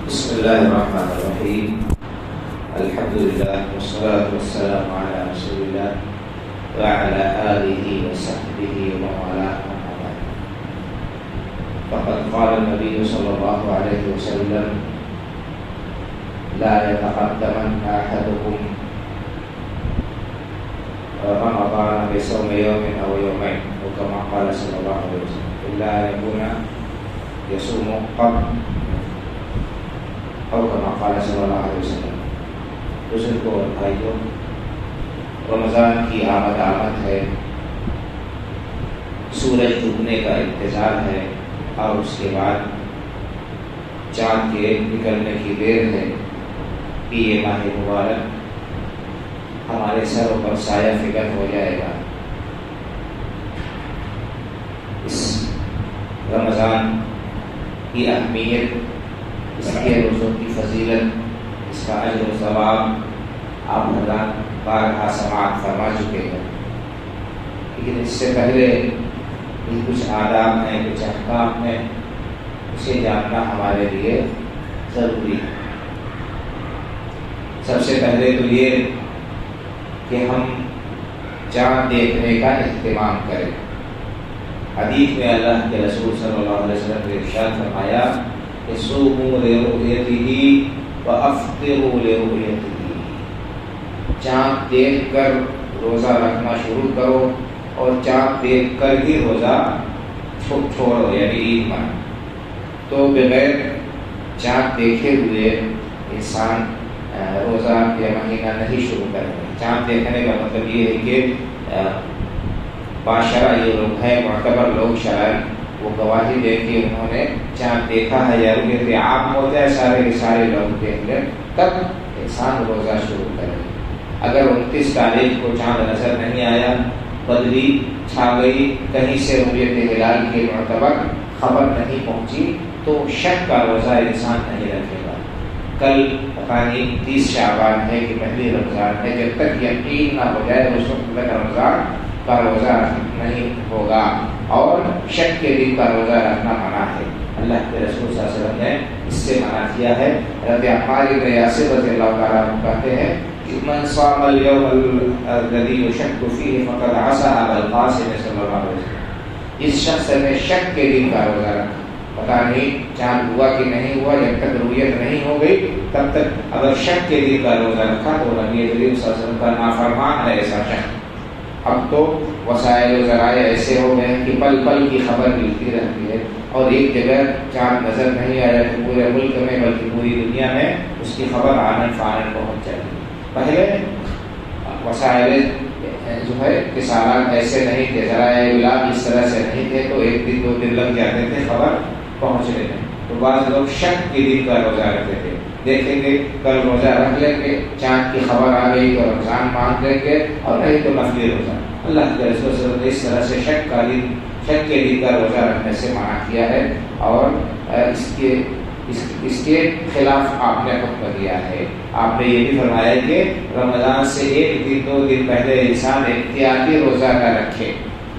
بسم الله الرحمن الرحيم. الحمد لله والصلاة والسلام على رسول الله وعلى آله وصحبه ومن والاه أما بعد. فقد قال النبي صلى الله عليه وسلم: لا يتقدمن أحدكم رمضان بصوم يوم أو يومين، وكما قال صلى الله عليه وسلم: إلا أن يكون يصوم قبل اور کما قال صلی اللہ علیہ وسلم. بزرگوں اور بھائیوں، رمضان کی آمد ہے، سورج ڈوبنے کا انتظار ہے، اور اس کے بعد چاند کے نکلنے کی دیر ہے کہ یہ ماہ مبارک ہمارے سروں پر سایہ فکر ہو جائے گا. اس رمضان کی اہمیت، اس کے روزوں کی فضیلت، اس کا اجر و ثواب آپ حضرات بارہا سماعت فرما چکے ہیں. لیکن اس سے پہلے بھی کچھ آداب ہیں، کچھ احکام ہیں، اسے جاننا ہمارے لیے ضروری ہے. سب سے پہلے تو یہ کہ ہم چاند دیکھنے کا اہتمام کریں. حدیث میں اللہ کے رسول صلی اللہ علیہ وسلم نے ارشاد فرمایا کہ صوموا لرؤیتہ وافطروا لرؤیتہ، چاند دیکھ کر روزہ رکھنا شروع کرو اور چاند دیکھ کر ہی روزہ چھوڑو، یعنی عید مناؤ. تو بغیر چاند دیکھے ہوئے انسان روزہ یا مہینہ نہیں شروع کرے. چاند دیکھنے کا مطلب یہ ہے کہ باشرہ یہ لوگ ہیں، معتبر لوگ شرعاً، وہ گواہی دے کے انہوں نے چاند دیکھا ہے، یا رؤیت عام ہوتا ہے سارے کے سارے لوگ دیکھ لیں، تب انسان روزہ شروع کرے. اگر 29 تاریخ کو چاند نظر نہیں آیا، بدلی چھا گئی، کہیں سے رؤیت ہلال کی معتبر خبر نہیں پہنچی، تو شک کا روزہ انسان نہیں رکھے گا. کل پتہ نہیں 30 شعبان ہے کہ پہلی رمضان ہے، جب تک یقین نہ ہو جائے اس وقت تک رمضان کا روزہ نہیں ہوگا، اور شک کے دن کا روزہ رکھنا منع ہے. اللہ کے رسول صلی اللہ علیہ وسلم نے اس سے منع کیا ہے. رضی عمار بن یاسر رضی اللہ تعالیٰ عنہ کہتے ہیں کہ من صام اليوم الذي يشك فيه فقد عصى ابا القاسم صلی اللہ علیہ وسلم. اس شخص نے شک کے دن کا روزہ رکھا، پتہ نہیں چاند ہوا کہ نہیں ہوا، جب تک رؤیت نہیں ہو گئی تب تک اگر شک کے دن کا روزہ رکھا تو نبی کریم صلی اللہ علیہ وسلم کا نافرمان ہے ایسا شخص. اب تو وسائل و ذرائع ایسے ہو گئے کہ پل پل کی خبر ملتی رہتی ہے، اور ایک جگہ چاند نظر نہیں آیا تو پورے ملک میں بلکہ پوری دنیا میں اس کی خبر آنن فانن پہنچ جاتی. پہلے وسائل جو ہے اتصالات ایسے نہیں تھے، ذرائع ابلاغ اس طرح سے نہیں تھے، تو ایک دن 2 دن لگ جاتے تھے خبر پہنچنے میں. تو بعض لوگ شک کے دن کا روزہ رکھتے تھے، دیکھیں گے کل روزہ رکھ لیں گے، چاند کی خبر آ گئی تو رمضان مان لیں گے، اور نہیں تو نفلی روزہ. اللہ کے رسول صلی اللہ علیہ وسلم نے اس طرح سے شک کے دن کا روزہ رکھنے سے منع کیا ہے، اور اس کے خلاف آپ نے حکم دیا ہے. آپ نے یہ بھی فرمایا کہ رمضان سے 1 دن 2 دن پہلے انسان احتیاطی روزہ نہ رکھے.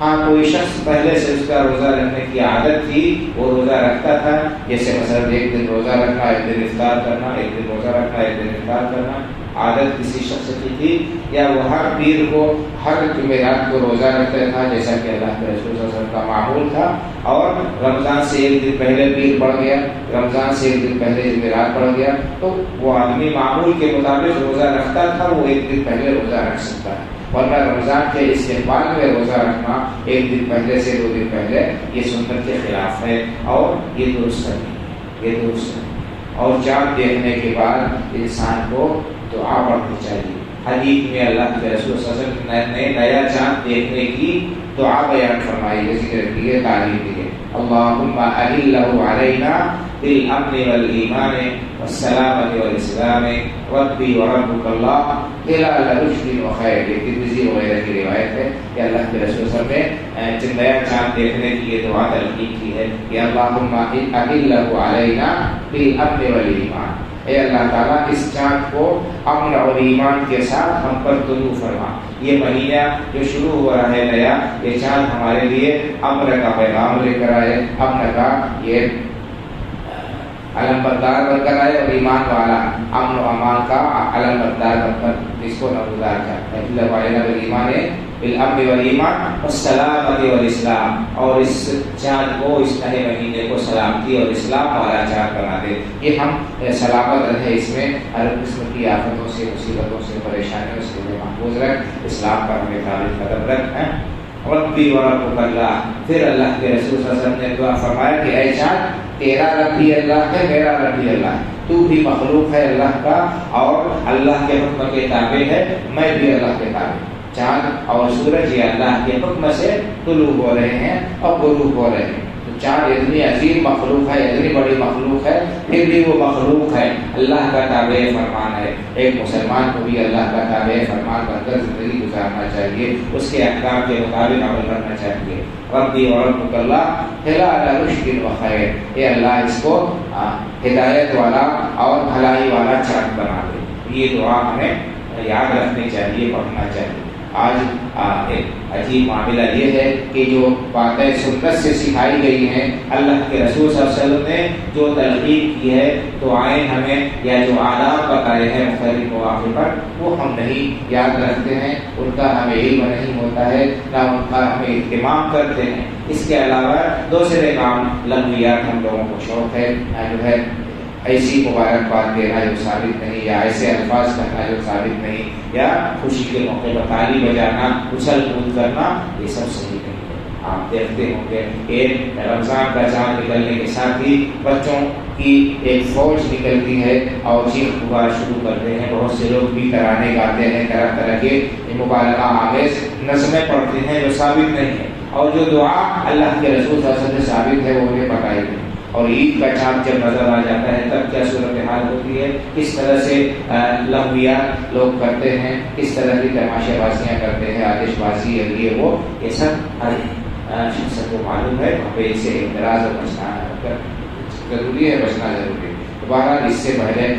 ہاں کوئی شخص پہلے سے اس کا روزہ رکھنے کی عادت تھی، وہ روزہ رکھتا تھا، جیسے مثلا 1 دن روزہ رکھنا، 1 دن افطار کرنا، 1 دن روزہ رکھنا، 1 دن افطار کرنا، عادت کسی شخص کی تھی، یا وہ ہر پیر کو ہر جمعرات کو روزہ رکھتا تھا جیسا کہ اللہ کے رسول صلی اللہ علیہ وسلم کا معمول تھا، اور رمضان سے 1 دن پہلے پیر پڑ گیا، رمضان سے 1 دن پہلے جمعرات پڑ گیا، تو وہ آدمی معمول کے مطابق روزہ رکھتا تھا، وہ 1 دن پہلے روزہ رکھ سکتا ہے. ورنہ رمضان کے استقبال میں روزہ رکھنا 1 دن پہلے سے 2 دن پہلے یہ سنت کے خلاف ہے، اور یہ درست نہیں، یہ درست نہیں. اور چاند دیکھنے کے بعد انسان کو دعا پڑھنی چاہیے. حدیث میں اللہ کے رسول صلی اللہ علیہ وسلم نے نیا چاند دیکھنے کی دعا بیان فرمائی ہے، ذکر کی ہے، تعلیم دی ہے. اللہم اہلہ علینا بالامن والایمان والسلامۃ والاسلام ربی وربک اللہ ہلال رشد وخیر. ترمذی وغیرہ کی روایت ہے کہ اللہ کے رسول صلی اللہ علیہ وسلم نے نیا چاند دیکھنے کی یہ دعا تلقین کی ہے کہ اللہم اہلہ علینا بالامن والایمان. اے اللہ تعالیٰ اس چاند کو امن اور ایمان کے ساتھ ہم پر طلوع فرما. یہ مہینہ جو شروع ہو رہا ہے نیا، یہ چاند ہمارے لیے امن کا پیغام لے کر آئے، امن کا یہ علم بردار بن کر آئے اور ایمان والا امن و امان کا علم بردار بن کر اس کو نمودار کرتا ہے. اللہ وعلینا بالایمان بالامن والایمان والسلامۃ والاسلام، اور اس چاند کو، اس نئے مہینے کو سلامتی اور اسلام والا چاند بنا دے. یہ ہم سلامت رہے، اس میں ہر قسم کی آفتوں سے، مصیبتوں سے، پریشانیوں سے محفوظ رکھ، اسلام پر ہمیں ثابت قدم رکھ. ربی وربک اللہ، پھر اللہ کے رسول صلی اللہ علیہ وسلم نے دعا فرمایا کہ اے چاند تیرا رب بھی اللہ ہے، میرا رب بھی اللہ ہے، تو بھی مخلوق ہے اللہ کا اور اللہ کے حکم کے تابع ہے، میں بھی اللہ کے تابع. چاند اور سورج یہ اللہ کے حکم سے طلوع ہو رہے ہیں اور غروب ہو رہے ہیں. تو چاند اتنی عظیم مخلوق ہے، اتنی بڑی مخلوق ہے، پھر بھی وہ مخلوق ہے، اللہ کا تابع فرمان ہے. ایک مسلمان کو بھی اللہ کا تابع فرمان بن کر زندگی گزارنا چاہیے، اس کے احکام کے مطابق عمل کرنا چاہیے. ربی وربک اللہ ہلا علی رشد و خیر، اے اللہ اس کو ہدایت والا اور بھلائی والا چاند بنا دے. یہ دعا ہمیں یاد رکھنی چاہیے، پڑھنا چاہیے. آج ایک عجیب معاملہ یہ ہے کہ جو باتیں سنت سے سکھائی گئی ہیں، اللہ کے رسول صلی اللہ علیہ وسلم نے جو تلقین کی ہے، دعائیں ہمیں یا جو آداب بتائے ہیں مختلف مواقع پر، وہ ہم نہیں یاد رکھتے ہیں، ان کا ہمیں علم نہیں ہوتا ہے، نہ ان کا ہمیں اہتمام کرتے ہیں. اس کے علاوہ دوسرے کام لغویات ہم لوگوں کو شوق ہے، جو ہے ایسی مبارکباد دینا جو ثابت نہیں، یا ایسے الفاظ کہنا جو ثابت نہیں، یا خوشی کے موقع پر تالی بجانا، اچھل کود کرنا، یہ سب صحیح نہیں ہے. آپ دیکھتے ہوں گے ایک رمضان کا چاند نکلنے کے ساتھ ہی بچوں کی ایک فوج نکلتی ہے اور چیخ پکار شروع کرتے ہیں. بہت سے لوگ بھی ترانے گاتے ہیں، طرح طرح کے مبالغہ آمیز نظمیں پڑھتے ہیں جو ثابت نہیں ہے، اور جو دعا اللہ کے رسول صلی اللہ علیہ وسلم سے ثابت ہے وہ انہیں پتہ ہی نہیں. اور عید کا چاند جب نظر آ جاتا ہے تب کیا صورتحال ہوتی ہے، کس طرح سے لغویات لوگ کرتے ہیں، کس طرح کی تماشے بازیاں کرتے ہیں، آتش بازی ہے یہ وہ، یہ سب ہر شخص کو معلوم ہے. وہاں پہ اس سے اعتراض اور بچنا ضروری ہے، بچنا ضروری ہے. دوبارہ اس سے پہلے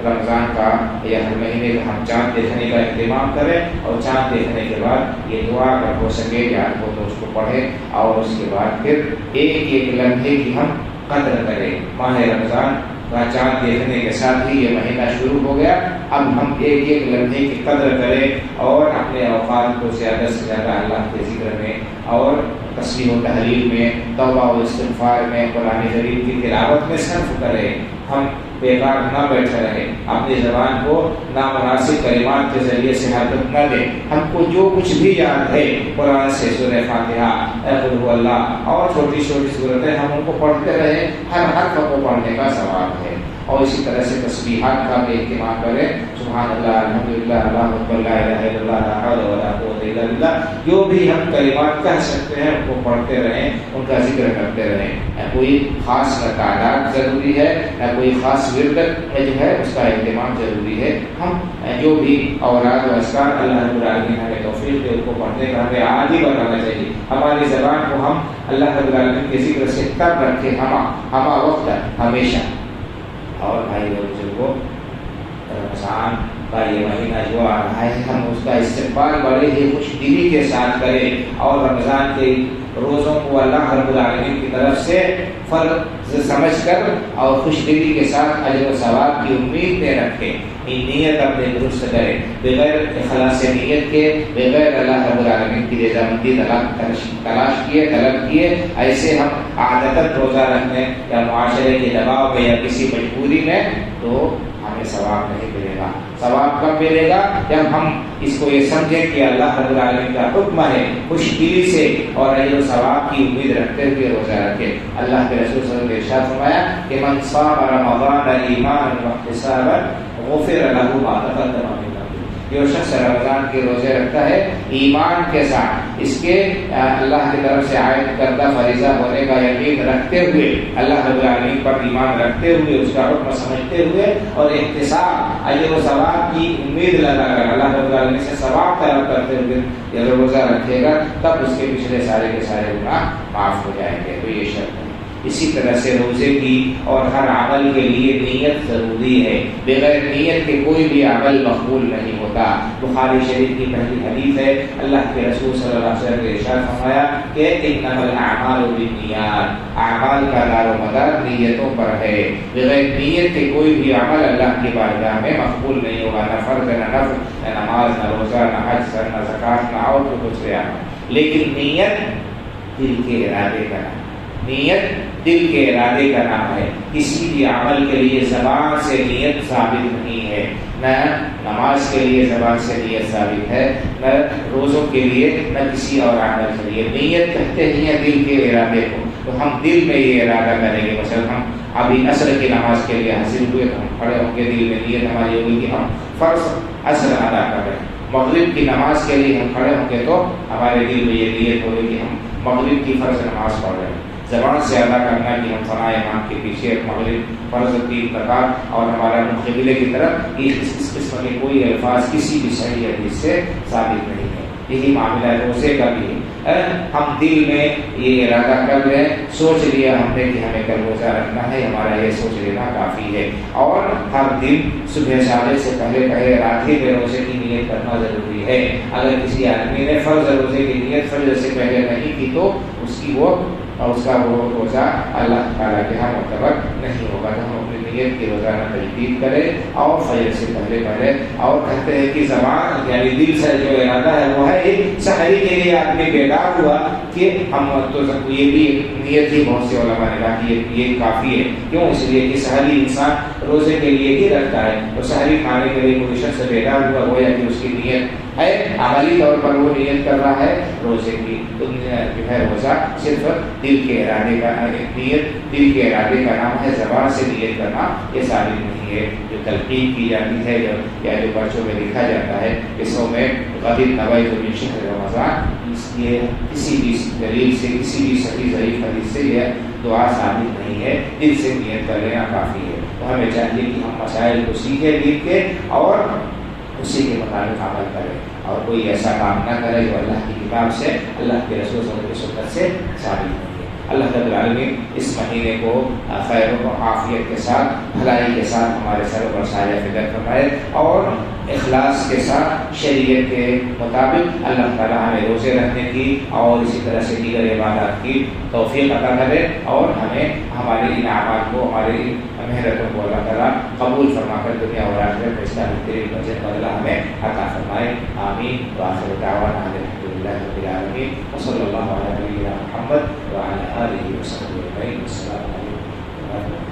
رمضان کا یا ہر مہینے کا ہم چاند دیکھنے کا اہتمام کریں، اور چاند دیکھنے کے بعد یہ دعا اگر ہو سکے یاد ہو تو اس کو پڑھیں، اور اس کے بعد پھر ایک ایک لمحے کی ہم قدر کریں. ماہ رمضان کا چاند دیکھنے کے ساتھ ہی یہ مہینہ شروع ہو گیا، اب ہم ایک ایک لمحے کی قدر کریں اور اپنے اوقات کو زیادہ سے زیادہ اللہ کے ذکر میں اور تسبیح و تحلیل میں، توبہ و استغفار میں، قرآن کریم کی تلاوت میں صرف کریں. ہم بیکار نہ بیٹھے رہے، اپنی زبان کو نامناسب کلمات کے ذریعے سے حرکت نہ دیں. ہم کو جو کچھ بھی یاد ہے قرآن سے، سورہ فاتحہ، قل هو اللہ اور چھوٹی چھوٹی صورتیں، ہم ان کو پڑھتے رہیں. ہر حرف کو پڑھنے کا ثواب ہے. اور اسی طرح سے تسبیحات کا بھی اہتمام کریں. سبحان اللہ، الحمدللہ، اللہ اکبر، لا الہ الا اللہ، لا حول ولا قوت الا باللہ. جو بھی ہم کلمات کہہ سکتے ہیں ان کو پڑھتے رہیں، ان کا ذکر کرتے رہیں. کوئی خاص تعداد ضروری ہے، نہ کوئی خاص ورد جو ہے اس کا اہتمام ضروری ہے. ہم جو بھی اوراد و اذکار اللہ رب العالمین ہمیں توفیق دے ان کو پڑھنے کا ہمیں عادی بنانا چاہیے. ہماری زبان کو ہم اللہ رب العالمین کے ذکر سے تب رکھیں، ہمہ وقت، ہمیشہ. اور بھائی اور بزرگوں، رمضان کا یہ مہینہ جو آ رہا ہے ہم اس کا استقبال بڑے ہی خوش دلی کے ساتھ کریں، اور رمضان کے روزوں کو اللہ رب العالمین کی طرف سے فرض سمجھ کر اور خوش دلی کے ساتھ اجر و ثواب کی امید میں رکھیں. نیت اپنے درست کریں، بغیر اخلاص نیت کے، بغیر اللہ رب العالمین کی رضامندی تلاش کیے، طلب کیے، ایسے ہم عادتاً روزہ رکھنے یا معاشرے کے دباؤ میں یا کسی مجبوری میں، تو ہمیں ثواب نہیں ملے گا. ثواب کب ملے گا؟ جب ہم اس کو یہ سمجھیں کہ اللہ رب العالمین کا حکم ہے، خوش دلی سے اور اجر و ثواب کی امید رکھتے ہوئے روزہ رکھے. اللہ کے رسول صلی اللہ علیہ وسلم نے ارشاد فرمایا کہ من صام رمضان ایمانا واحتسابا غفر له ما تقدم من ذنبه. جو شخص رمضان کے روزے رکھتا ہے ایمان کے ساتھ، اس کے اللہ کی طرف سے عائد کردہ فریضہ ہونے کا یقین رکھتے ہوئے، اللہ رب العالمین پر ایمان رکھتے ہوئے، اس کا حکم سمجھتے ہوئے، اور احتساب اجر و ثواب کی امید لگا کر اللہ رب العالمین سے ثواب طلب کرتے ہوئے یہ روزہ رکھے گا، تب اس کے پچھلے سارے کے سارے گناہ معاف ہو جائیں گے. تو یہ شرط ہے. اسی طرح سے روزے کی اور ہر عمل کے لیے نیت ضروری ہے، بغیر نیت کے کوئی بھی عمل مقبول نہیں ہوتا۔ بخاری شریف کی پہلی حدیث ہے، اللہ کے رسول صلی اللہ علیہ وسلم نے ارشاد فرمایا کہ انما الاعمال بالنیات، اعمال کا دار و مدار نیتوں پر ہے، بغیر نیت کے کوئی بھی عمل اللہ کی بارگاہ میں مقبول نہیں ہوگا، نہ فرض نہ نفل، نہ نماز نہ روزہ نہ حج نہ زکوٰۃ نہ اور دوسرے عمل۔ لیکن نیت دل کے ارادے کا نام، نیت دل کے ارادے کا نام ہے۔ کسی بھی عمل کے لیے زبان سے نیت ثابت نہیں ہے، نہ نماز کے لیے زبان سے نیت ثابت ہے، نہ روزوں کے لیے، نہ کسی اور عمل کے لیے۔ نیت کہتے ہی ہیں دل کے ارادے کو، تو ہم دل میں یہ ارادہ کریں گے۔ مثلا ہم ابھی عصر کی نماز کے لیے حاضر ہوئے تو ہم کھڑے ہوں گے، دل میں نیت ہماری ہوگی کہ ہم فرض عصر ادا کر رہے ہیں۔ مغرب کی نماز کے لیے ہم کھڑے ہوں گے تو ہمارے دل میں یہ نیت ہوگی کہ ہم مغرب کی فرض نماز پڑھ رہے ہیں۔ زبان سے ادا کرنا کہ ہم فلاں امام کے پیچھے مغرب فرض 3 رکعت اور ہمارا منہ قبلے کی طرف، اس قسم کے کوئی الفاظ کسی بھی صحیح حدیث سے ثابت نہیں ہے۔ یہی معاملہ روزے کا بھی ہے، ہم دل میں یہ ارادہ کر لیں، سوچ لیا ہم نے کہ ہمیں کل روزہ رکھنا ہے، ہمارا یہ سوچ لینا کافی ہے۔ اور ہر دن صبح سالے سے پہلے راتھی میں روزے کی نیت کرنا ضروری ہے۔ اگر کسی آدمی نے فرض روزے کی نیت فجر سے پہلے نہیں کی تو اس کا وہ روزہ اللہ تعالیٰ کے ہاں معتبر نہیں ہوگا۔ تو ہم اپنی نیت کی روزانہ تجدید کریں اور فجر سے پہلے اور کہتے ہیں کہ زبان یعنی دل سے جو ارادہ ہے وہ ہے سحری کے لیے آدمی بیدار ہوا کہ ہم تو یہ بھی نیت ہی بہت سے علماء نے کہا کہ یہ کافی ہے۔ کیوں؟ اس لیے کہ سحری انسان روزے کے لیے ہی رکھتا ہے، تو سحری کھانے کے لیے کوئی شخص بیدار ہوا گویا کہ اس کی نیت ہے، عملی طور پر وہ نیت کر رہا ہے روزے کی۔ تو جو ہے روزہ صرف دل کے ارادے کا نیت دل کے ارادے کا نام ہے، زبان سے نیت کرنا یہ ثابت نہیں ہے۔ جو تلقین کی جاتی ہے یا جو پرچوں میں لکھا جاتا ہے کہ صوم غد نویت من شہر رمضان، یہ کسی بھی دلیل سے، کسی بھی صحیح ضعیف حدیث سے یہ دعا ثابت نہیں ہے، دل سے نیت کر لینا کافی ہے۔ تو ہمیں چاہیے کہ ہم مسائل کو سیکھیں دل کے اور اسی کے مطابق عمل کرے، اور کوئی ایسا کام نہ کرے جو اللہ کی کتاب سے، اللہ کے رسول صلی اللہ علیہ وسلم کی سنت سے ثابت نہیں ہے۔ اللہ رب العالمین اس مہینے کو خیر و عافیت کے ساتھ، بھلائی کے ساتھ ہمارے سر پر سایہ فکر فرمائے، اور اخلاص کے ساتھ شریعت کے مطابق اللہ تعالیٰ ہمیں روزے رکھنے کی اور اسی طرح سے دیگر عبادات کی توفیق عطا کرے، اور ہمیں ہمارے ان اعمال کو، ہماری محنتوں کو اللہ تعالیٰ قبول فرما کر دنیا اور آخرت میں اس کا بہترین بدلہ ہمیں عطا فرمائے۔ آمین۔ وآخر دعوانا الحمدللہ رب العالمین، وصلی اللہ علیہ وسلم محمد وعلی آلہ وصحبہ اجمعین۔ السلام علیکم ورحمۃ اللہ۔